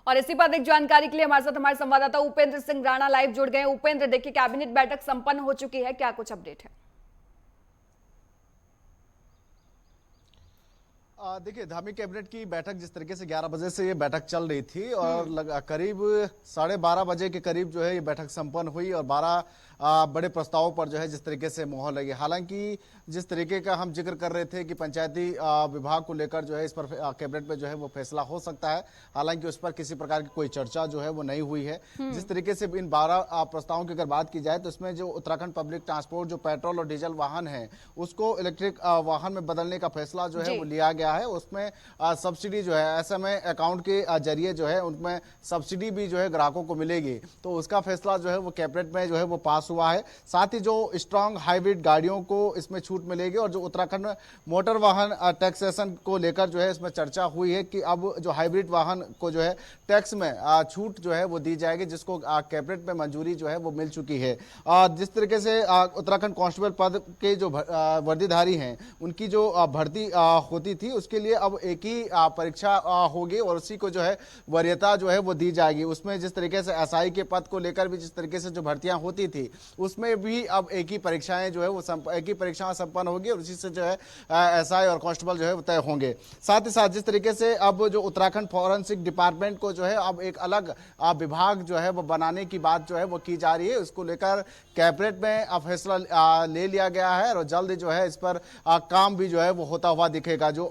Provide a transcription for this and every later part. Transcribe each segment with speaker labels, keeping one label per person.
Speaker 1: और इसी पर अधिक जानकारी के लिए हमारे साथ हमारे संवाददाता उपेंद्र सिंह राणा लाइव जुड़ गए। उपेंद्र, देखिए कैबिनेट बैठक संपन्न हो चुकी है, क्या कुछ अपडेट है?
Speaker 2: देखिए, धामी कैबिनेट की बैठक जिस तरीके से 11 बजे से ये बैठक चल रही थी और करीब 12:30 बजे के करीब जो है ये बैठक संपन्न हुई और 12 बड़े प्रस्तावों पर जो है जिस तरीके से मोहर लगी। हालांकि जिस तरीके का हम जिक्र कर रहे थे कि पंचायती विभाग को लेकर जो है इस पर कैबिनेट में जो है वो फैसला हो सकता है, हालांकि उस पर किसी प्रकार की कोई चर्चा जो है वो नहीं हुई है। जिस तरीके से इन 12 प्रस्तावों की अगर बात की जाए तो इसमें जो उत्तराखंड पब्लिक ट्रांसपोर्ट जो पेट्रोल और डीजल वाहन है उसको इलेक्ट्रिक वाहन में बदलने का फैसला जो है वो लिया गया है। उसमें सब्सिडी जो है एसएमए अकाउंट के जरिए जो है उनमें सब्सिडी भी जो है ग्राहकों को मिलेगी, तो उसका फैसला जो है वो कैबिनेट में जो है वो पास हुआ है। साथ ही जो स्ट्रांग हाइब्रिड गाड़ियों को इसमें छूट मिलेगी और जो उत्तराखंड मोटर वाहन टैक्सेशन को लेकर जो है इसमें चर्चा हुई है कि अब जो हाइब्रिड वाहन को जो है टैक्स में छूट जो है वो दी जाएगी, जिसको कैबिनेट में मंजूरी जो है वो मिल चुकी है। जिस तरीके से उत्तराखंड कांस्टेबल पद के जो वर्दीधारी हैं उनकी जो भर्ती होती थी उसके लिए अब एक ही परीक्षा होगी और उसी को जो है वरीयता जो है वो दी जाएगी। उसमें जिस तरीके से एसआई के पद को लेकर भी जिस तरीके से जो भर्तियां होती थी उसमें भी अब एक ही परीक्षाएं जो है वो एक ही परीक्षाएं संपन्न होगी और उसी से जो है एसआई और कांस्टेबल जो है तय होंगे। साथ ही साथ जिस तरीके से अब जो उत्तराखंड फॉरेंसिक डिपार्टमेंट को जो है अब एक अलग विभाग जो है वो बनाने की बात जो है वो की जा रही है, उसको लेकर कैबिनेट में अब फैसला ले लिया गया है और जल्द जो है इस पर काम भी जो है वो होता हुआ दिखेगा। जो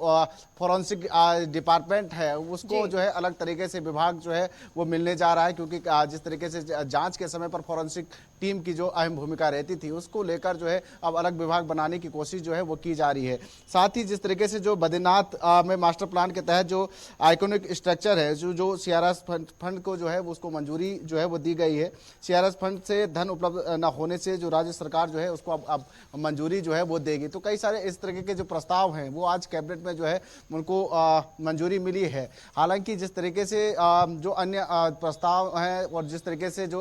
Speaker 2: फॉरेंसिक डिपार्टमेंट है उसको जो है अलग तरीके से विभाग जो है वो मिलने जा रहा है, क्योंकि जिस तरीके से जांच के समय पर फॉरेंसिक टीम की जो अहम भूमिका रहती थी उसको लेकर जो है अब अलग विभाग बनाने की कोशिश जो है वो की जा रही है। साथ ही जिस तरीके से जो बद्रीनाथ में मास्टर प्लान के तहत जो आइकॉनिक स्ट्रक्चर है जो सीआरएस फंड को जो है उसको मंजूरी जो है वो दी गई है। सीआरएस फंड से धन उपलब्ध न होने से जो राज्य सरकार जो है उसको अब मंजूरी जो है वो देगी। तो कई सारे इस तरीके के जो प्रस्ताव हैं वो आज कैबिनेट में जो है उनको मंजूरी मिली है। हालांकि जिस तरीके से जो अन्य प्रस्ताव हैं और जिस तरीके से जो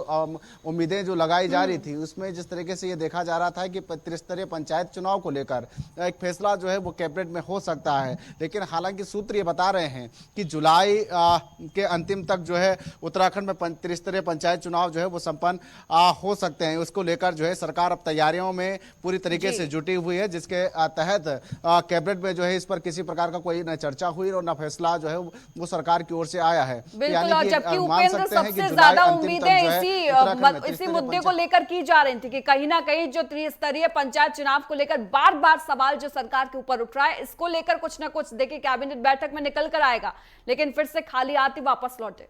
Speaker 2: उम्मीदें जो लगाई जा रही थी उसमें जिस तरीके से ये देखा जा रहा था कि त्रिस्तरीय पंचायत चुनाव को लेकर एक फैसला जो है वो कैबिनेट में हो सकता है, लेकिन हालांकि सूत्र ये बता रहे हैं कि जुलाई के अंतिम तक जो है उत्तराखंड में त्रिस्तरीय पंचायत चुनाव जो है वो संपन्न हो सकते हैं। उसको लेकर जो है सरकार अब तैयारियों में पूरी तरीके से जुटी हुई है, जिसके तहत कैबिनेट में जो है इस पर किसी प्रकार का कोई न चर्चा हुई और न फैसला जो है वो सरकार की ओर से आया है।
Speaker 1: बिल्कुल, और जबकि उपेंद्र सबसे ज्यादा उम्मीदें इसी मुद्दे को लेकर की जा रही थी कि कहीं ना कहीं जो त्रिस्तरीय पंचायत चुनाव को लेकर बार बार सवाल जो सरकार के ऊपर उठ रहा है इसको लेकर कुछ ना कुछ देखिए कैबिनेट बैठक में निकल कर आएगा, लेकिन फिर से खाली हाथ ही वापस लौटे।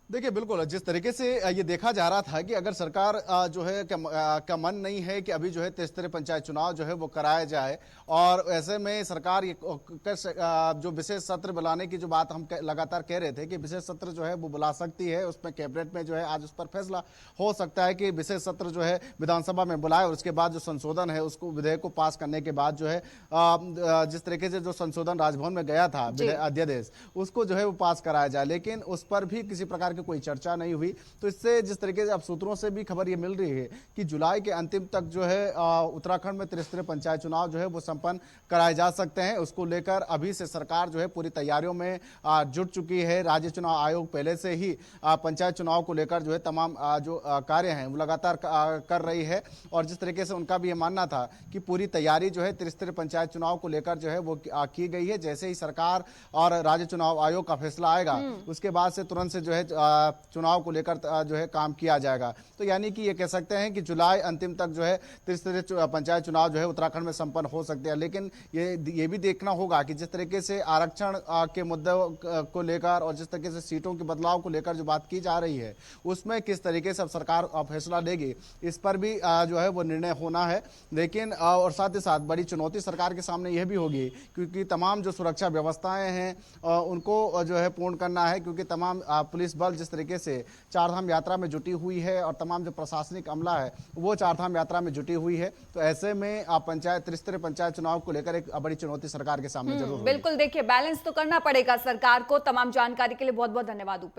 Speaker 2: देखिए, बिल्कुल जिस तरीके से ये देखा जा रहा था कि अगर सरकार जो है का मन नहीं है कि अभी जो है त्रिस्तरीय पंचायत चुनाव जो है वो कराया जाए और ऐसे में सरकार ये जो विशेष सत्र बुलाने की जो बात हम लगातार कह रहे थे कि विशेष सत्र जो है वो बुला सकती है, उसमें कैबिनेट में जो है आज उस पर फैसला हो सकता है कि विशेष सत्र जो है विधानसभा में बुलाए और उसके बाद जो संशोधन है उसको विधेयक को पास करने के बाद जो है जिस तरीके से जो संशोधन राजभवन में गया था अध्यादेश उसको जो है वो पास कराया जाए, लेकिन उस पर भी किसी प्रकार कोई चर्चा नहीं हुई। तो इससे जिस तरीके से अब सूत्रों से भी खबर ये मिल रही है कि जुलाई के अंतिम तक जो है उत्तराखंड में त्रिस्तरीय पंचायत चुनाव जो है वो संपन्न कराए जा सकते हैं। उसको लेकर अभी से सरकार जो है पूरी तैयारियों में जुट चुकी है। राज्य चुनाव आयोग पहले से ही पंचायत चुनाव को लेकर जो है तमाम जो कार्य हैं वो लगातार कर रही है और जिस तरीके से उनका भी ये मानना था कि पूरी तैयारी जो है त्रिस्तरीय पंचायत चुनाव को लेकर जो है वो की गई है। जैसे ही सरकार और राज्य चुनाव आयोग का फैसला आएगा उसके बाद से तुरंत से जो है चुनाव को लेकर जो है काम किया जाएगा। तो यानी कि ये कह सकते हैं कि जुलाई अंतिम तक जो है त्रिस्तरीय पंचायत चुनाव जो है उत्तराखंड में संपन्न हो सकते हैं, लेकिन ये भी देखना होगा कि जिस तरीके से आरक्षण के मुद्दे को लेकर और जिस तरीके से सीटों के बदलाव को लेकर जो बात की जा रही है उसमें किस तरीके से अब सरकार फैसला लेगी इस पर भी जो है वो निर्णय होना है। लेकिन और साथ ही साथ बड़ी चुनौती सरकार के सामने यह भी होगी क्योंकि तमाम जो सुरक्षा व्यवस्थाएं हैं उनको जो है पूर्ण करना है, क्योंकि तमाम पुलिस बल जिस तरीके से चारधाम यात्रा में जुटी हुई है और तमाम जो प्रशासनिक अमला है वो चारधाम यात्रा में जुटी हुई है। तो ऐसे में त्रिस्तरीय पंचायत चुनाव को लेकर एक बड़ी चुनौती सरकार के सामने जरूर होगी।
Speaker 1: बिल्कुल, देखिए बैलेंस तो करना पड़ेगा सरकार को। तमाम जानकारी के लिए बहुत बहुत धन्यवाद।